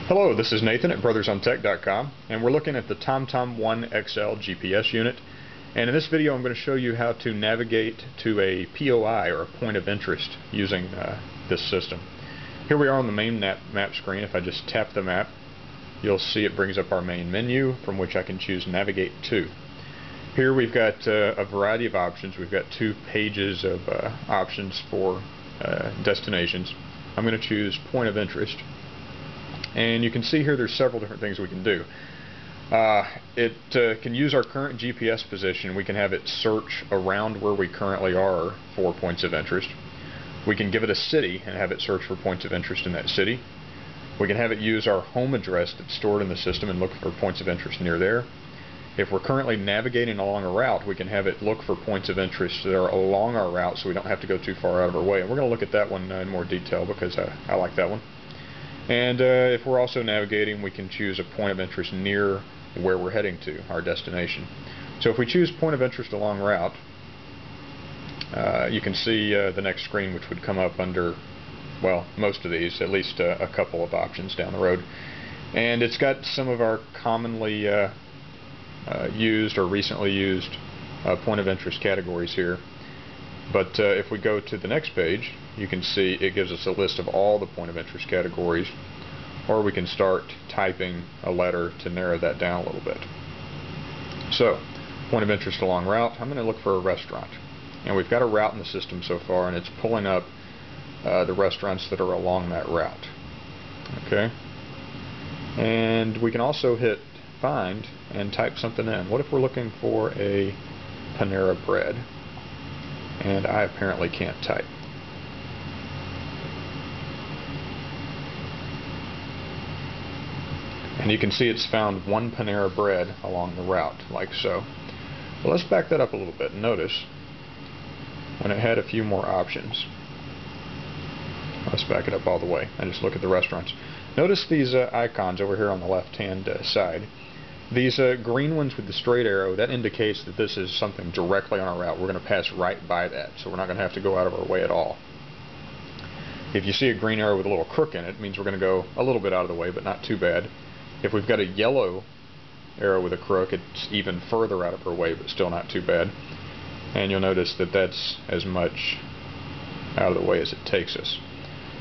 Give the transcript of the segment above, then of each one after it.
Hello, this is Nathan at brothersontech.com, and we're looking at the TomTom ONE XL GPS unit. And in this video I'm going to show you how to navigate to a POI, or a point of interest, using this system. Here we are on the main map screen. If I just tap the map, you'll see it brings up our main menu from which I can choose Navigate To. Here we've got a variety of options. We've got 2 pages of options for destinations. I'm going to choose Point of Interest. And you can see here there's several different things we can do. It can use our current GPS position. We can have it search around where we currently are for points of interest. We can give it a city and have it search for points of interest in that city. We can have it use our home address that's stored in the system and look for points of interest near there. If we're currently navigating along a route, we can have it look for points of interest that are along our route so we don't have to go too far out of our way. And we're going to look at that one in more detail because I like that one. And if we're also navigating, we can choose a point of interest near where we're heading to, our destination. So if we choose point of interest along route, you can see the next screen, which would come up under, well, most of these, at least a couple of options down the road. And it's got some of our commonly used or recently used point of interest categories here. But if we go to the next page, you can see it gives us a list of all the point of interest categories, or we can start typing a letter to narrow that down a little bit. So, point of interest along route, I'm going to look for a restaurant. And we've got a route in the system so far, and it's pulling up the restaurants that are along that route. Okay? And we can also hit find and type something in. What if we're looking for a Panera Bread? And I apparently can't type. And you can see it's found one Panera Bread along the route, like so. Well, let's back that up a little bit and notice when it had a few more options. Let's back it up all the way and just look at the restaurants. Notice these icons over here on the left-hand side. These green ones with the straight arrow, that indicates that this is something directly on our route. We're going to pass right by that, so we're not going to have to go out of our way at all. If you see a green arrow with a little crook in it, it means we're going to go a little bit out of the way, but not too bad. If we've got a yellow arrow with a crook, it's even further out of our way, but still not too bad. And you'll notice that that's as much out of the way as it takes us.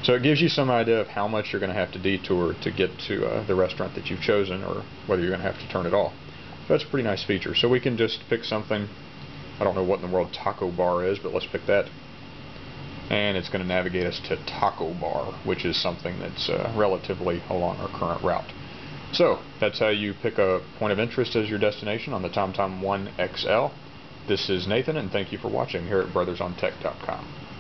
So it gives you some idea of how much you're going to have to detour to get to the restaurant that you've chosen, or whether you're going to have to turn it all. So that's a pretty nice feature. So we can just pick something. I don't know what in the world Taco Bar is, but let's pick that. And it's going to navigate us to Taco Bar, which is something that's relatively along our current route. So that's how you pick a point of interest as your destination on the TomTom ONE XL. This is Nathan, and thank you for watching here at brothersontech.com.